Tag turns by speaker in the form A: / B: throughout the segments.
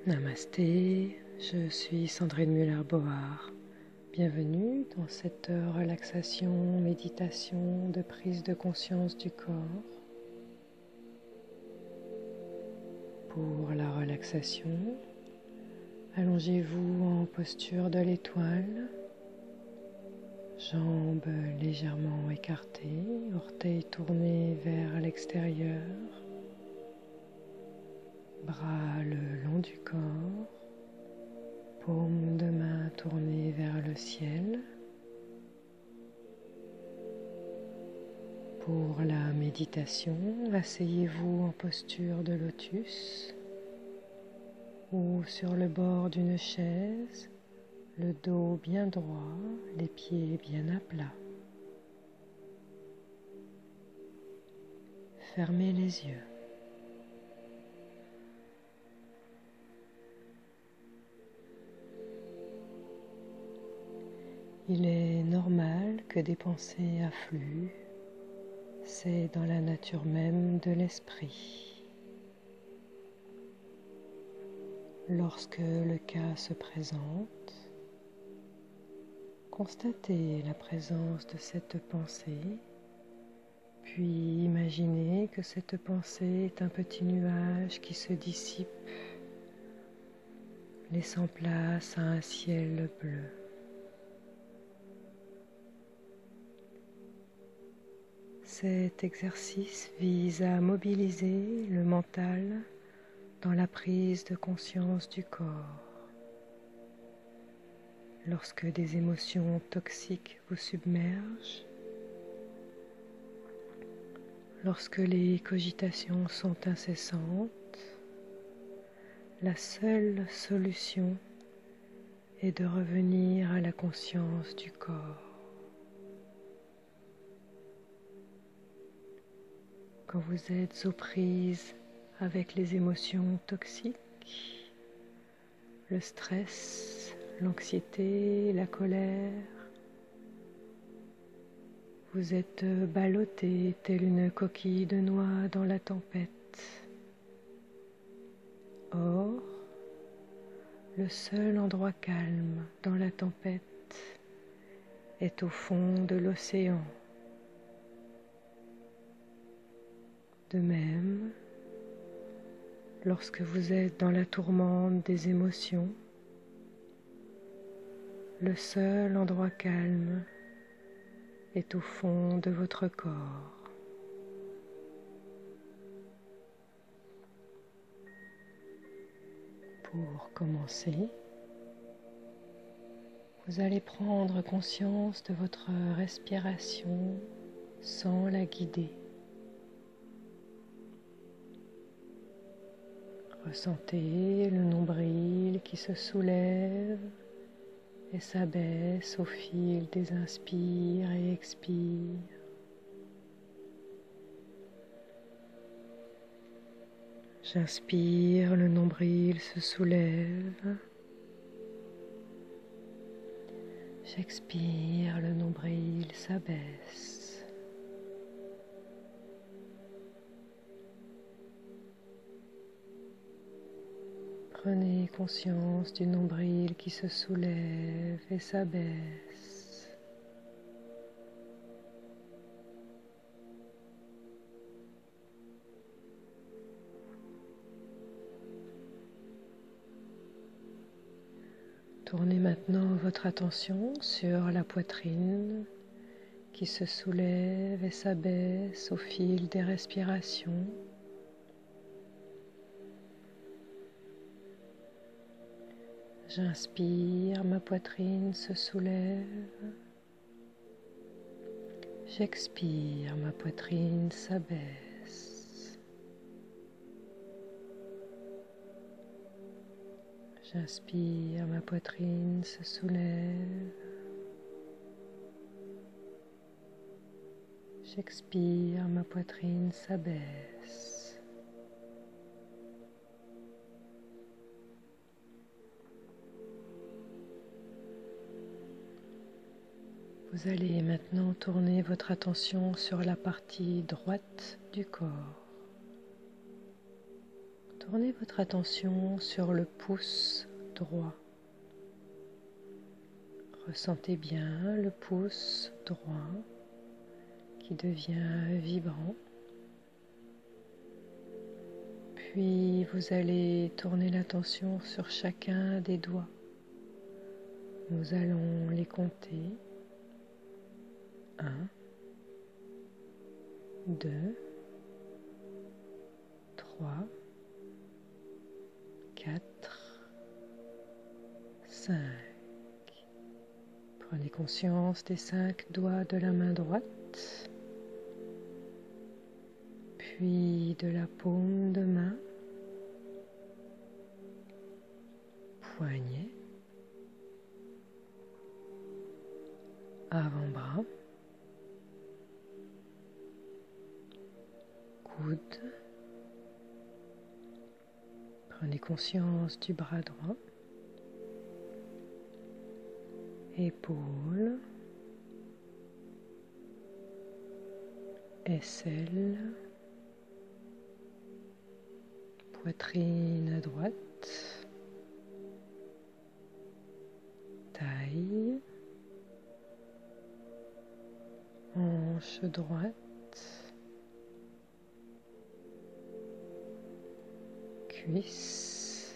A: Namasté, je suis Sandrine Muller-Bohar. Bienvenue dans cette relaxation, méditation de prise de conscience du corps. Pour la relaxation, allongez-vous en posture de l'étoile, jambes légèrement écartées, orteils tournés vers l'extérieur, bras le long du corps, paumes de main tournées vers le ciel. Pour la méditation, asseyez-vous en posture de lotus ou sur le bord d'une chaise, le dos bien droit, les pieds bien à plat. Fermez les yeux. Il est normal que des pensées affluent, c'est dans la nature même de l'esprit. Lorsque le cas se présente, constatez la présence de cette pensée, puis imaginez que cette pensée est un petit nuage qui se dissipe, laissant place à un ciel bleu. Cet exercice vise à mobiliser le mental dans la prise de conscience du corps. Lorsque des émotions toxiques vous submergent, lorsque les cogitations sont incessantes, la seule solution est de revenir à la conscience du corps. Quand vous êtes aux prises avec les émotions toxiques, le stress, l'anxiété, la colère, vous êtes ballotté telle une coquille de noix dans la tempête. Or, le seul endroit calme dans la tempête est au fond de l'océan. De même, lorsque vous êtes dans la tourmente des émotions, le seul endroit calme est au fond de votre corps. Pour commencer, vous allez prendre conscience de votre respiration sans la guider. Ressentez le nombril qui se soulève et s'abaisse au fil des inspires et expires. J'inspire, le nombril se soulève. J'expire, le nombril s'abaisse. Prenez conscience du nombril qui se soulève et s'abaisse. Tournez maintenant votre attention sur la poitrine qui se soulève et s'abaisse au fil des respirations. J'inspire, ma poitrine se soulève. J'expire, ma poitrine s'abaisse. J'inspire, ma poitrine se soulève. J'expire, ma poitrine s'abaisse. Vous allez maintenant tourner votre attention sur la partie droite du corps. Tournez votre attention sur le pouce droit. Ressentez bien le pouce droit qui devient vibrant. Puis vous allez tourner l'attention sur chacun des doigts. Nous allons les compter. 1, 2, 3, 4, 5. Prenez conscience des 5 doigts de la main droite, puis de la paume de main, poignet, avant-bras, coude. Prenez conscience du bras droit, épaules, aisselle, poitrine à droite, taille, hanche droite, cuisse,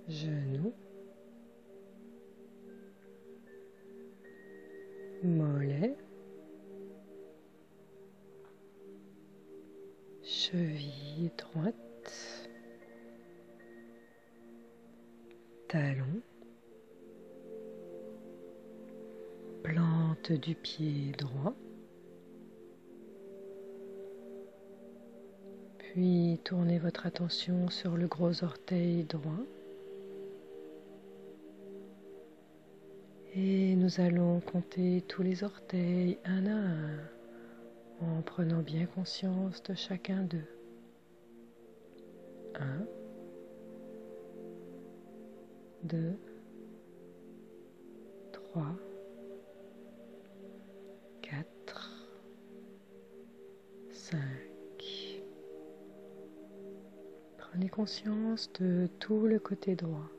A: genou, mollet, cheville droite, talon, plante du pied droit, puis tournez votre attention sur le gros orteil droit et nous allons compter tous les orteils un à un en prenant bien conscience de chacun d'eux. 1, 2, 3, 4, 5. Prenez conscience de tout le côté droit.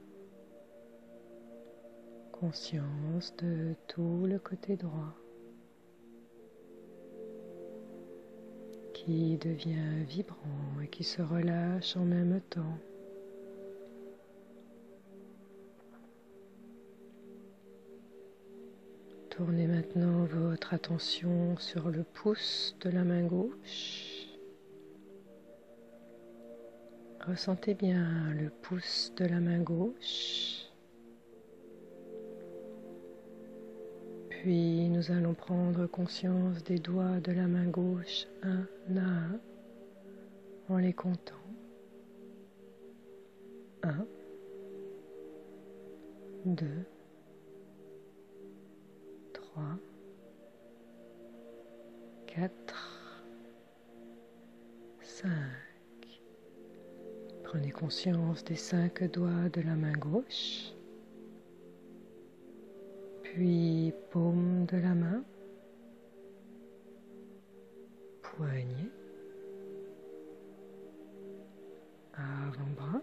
A: Conscience de tout le côté droit qui devient vibrant et qui se relâche en même temps. Tournez maintenant votre attention sur le pouce de la main gauche. Ressentez bien le pouce de la main gauche. Puis nous allons prendre conscience des doigts de la main gauche un à un en les comptant. 1, 2, 3, 4, 5. Prenez conscience des 5 doigts de la main gauche, puis paume de la main, poignet, avant-bras,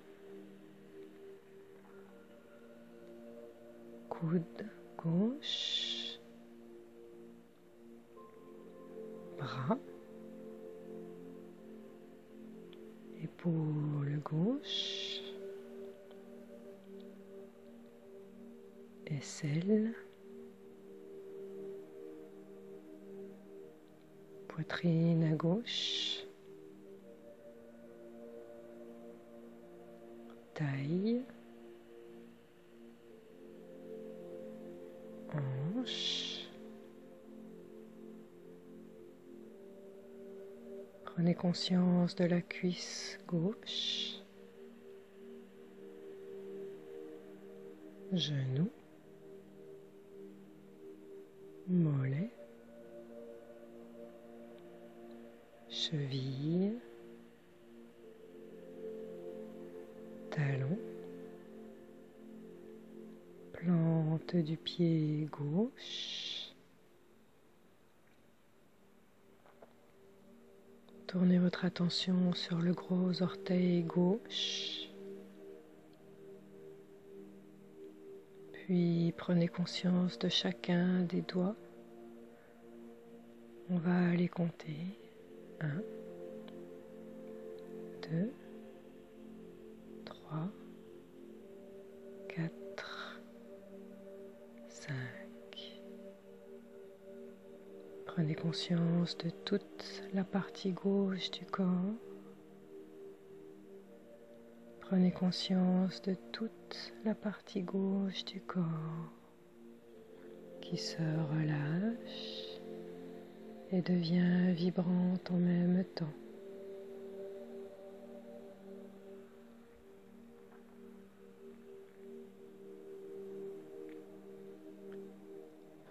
A: coude gauche, bras, épaule gauche, aisselle, poitrine à gauche, taille, hanche. Prenez conscience de la cuisse gauche, genou, mollet, cheville, talon, plante du pied gauche, Tournez votre attention sur le gros orteil gauche, puis prenez conscience de chacun des doigts. On va les compter. 1, 2, 3, 4, 5. Prenez conscience de toute la partie gauche du corps. Prenez conscience de toute la partie gauche du corps qui se relâche et devient vibrante en même temps.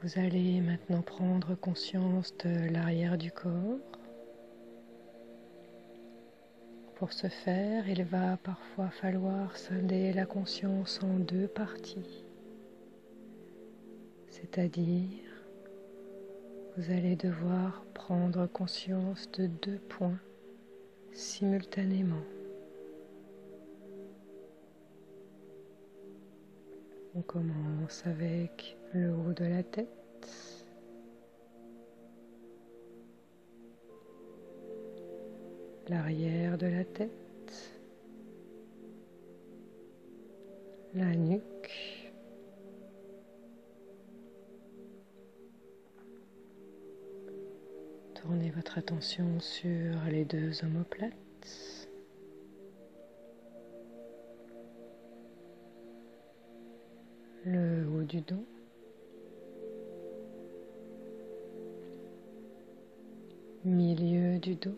A: Vous allez maintenant prendre conscience de l'arrière du corps. Pour ce faire, il va parfois falloir scinder la conscience en deux parties. C'est-à-dire, vous allez devoir prendre conscience de deux points simultanément. On commence avec le haut de la tête. L'arrière de la tête, la nuque, tournez votre attention sur les deux omoplates, le haut du dos, milieu du dos,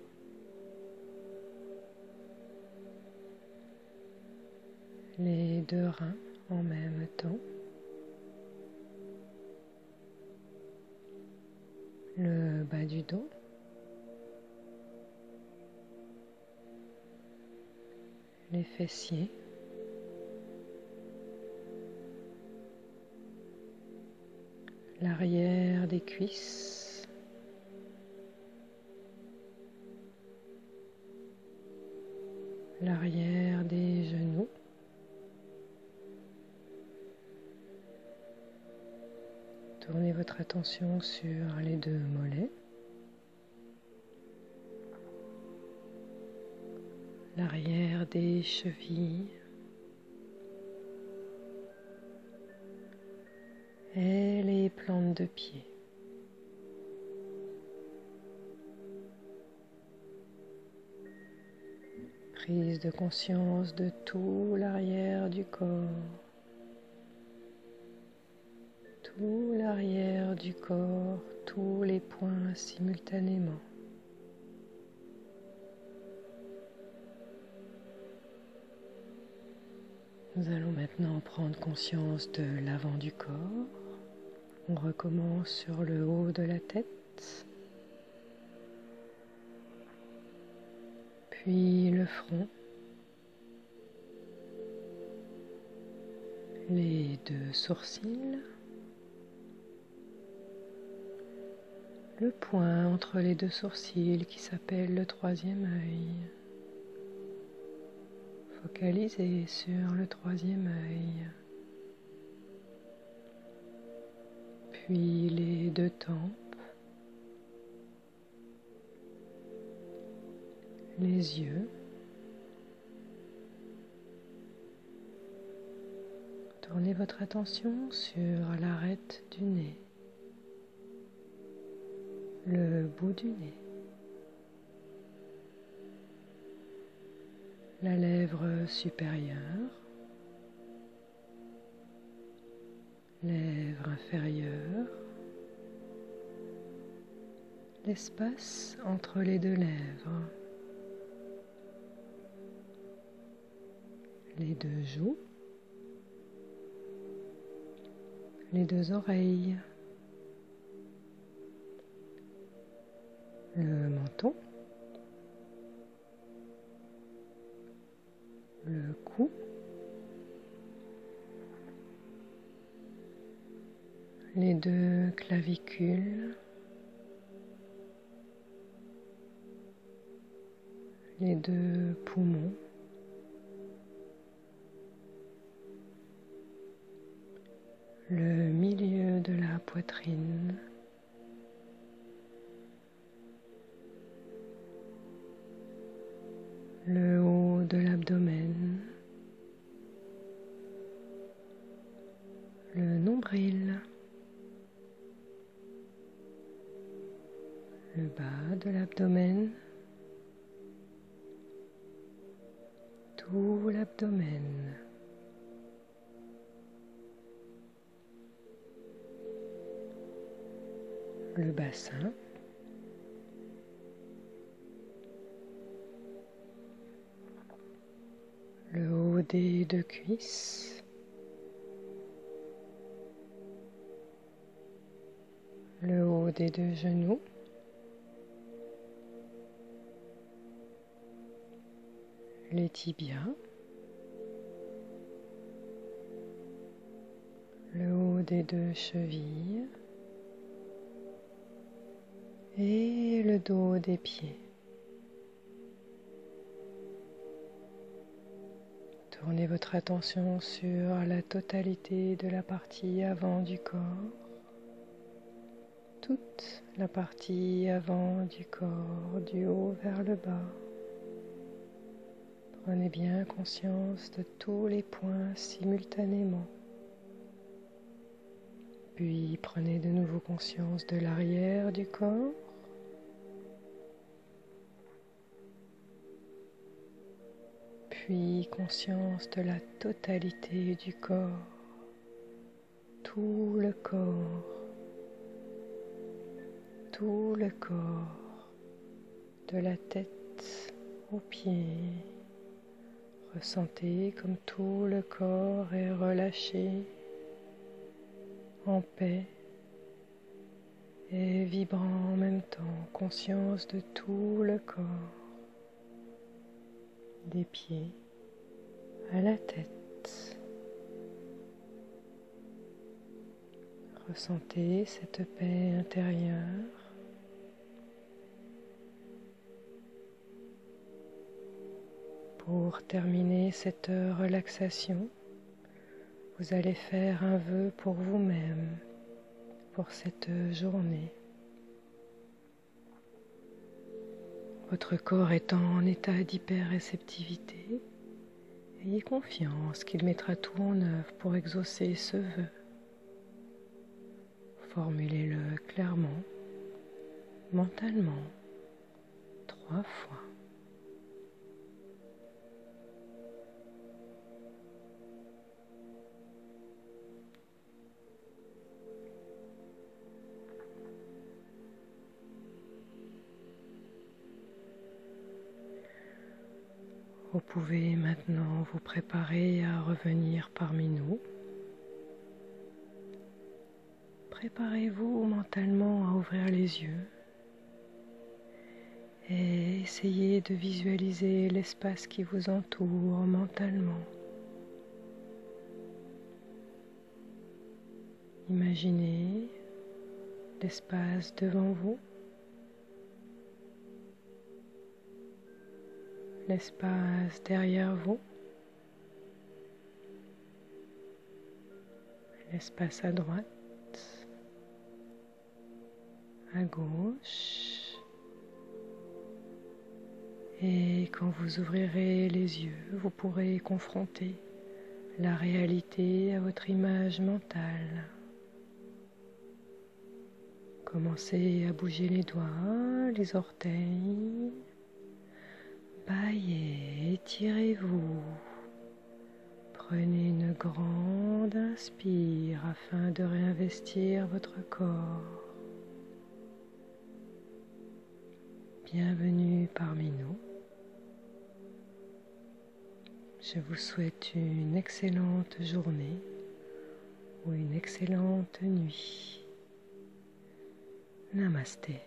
A: les deux reins en même temps, le bas du dos, les fessiers, l'arrière des cuisses, l'arrière des genoux, tournez votre attention sur les deux mollets, l'arrière des chevilles et les plantes de pied. Prise de conscience de tout l'arrière du corps. Tout l'arrière du corps, tous les points simultanément. Nous allons maintenant prendre conscience de l'avant du corps. On recommence sur le haut de la tête, puis le front, les deux sourcils, le point entre les deux sourcils qui s'appelle le troisième œil. Focalisez sur le troisième œil, puis les deux tempes, les yeux, tournez votre attention sur l'arête du nez, le bout du nez, la lèvre supérieure, lèvre inférieure, l'espace entre les deux lèvres, les deux joues, les deux oreilles, le menton, le cou, les deux clavicules, les 2 poumons, le milieu de la poitrine, le haut de l'abdomen, le nombril, le bas de l'abdomen, tout l'abdomen, le bassin, le haut des 2 cuisses, le haut des 2 genoux, les tibias, le haut des 2 chevilles et le dos des pieds. Tournez votre attention sur la totalité de la partie avant du corps, toute la partie avant du corps, du haut vers le bas. Prenez bien conscience de tous les points simultanément. Puis prenez de nouveau conscience de l'arrière du corps. Puis conscience de la totalité du corps, tout le corps, de la tête aux pieds. Ressentez comme tout le corps est relâché, en paix et vibrant en même temps, conscience de tout le corps, des pieds à la tête. Ressentez cette paix intérieure. Pour terminer cette relaxation, vous allez faire un vœu pour vous-même, pour cette journée. Votre corps étant en état d'hyper-réceptivité, ayez confiance qu'il mettra tout en œuvre pour exaucer ce vœu. Formulez-le clairement, mentalement, 3 fois. Vous pouvez maintenant vous préparer à revenir parmi nous. Préparez-vous mentalement à ouvrir les yeux et essayez de visualiser l'espace qui vous entoure mentalement. Imaginez l'espace devant vous, l'espace derrière vous, l'espace à droite, à gauche, et quand vous ouvrirez les yeux, vous pourrez confronter la réalité à votre image mentale. Commencez à bouger les doigts, les orteils, baillez, étirez-vous. Prenez une grande inspire afin de réinvestir votre corps. Bienvenue parmi nous. Je vous souhaite une excellente journée ou une excellente nuit. Namasté.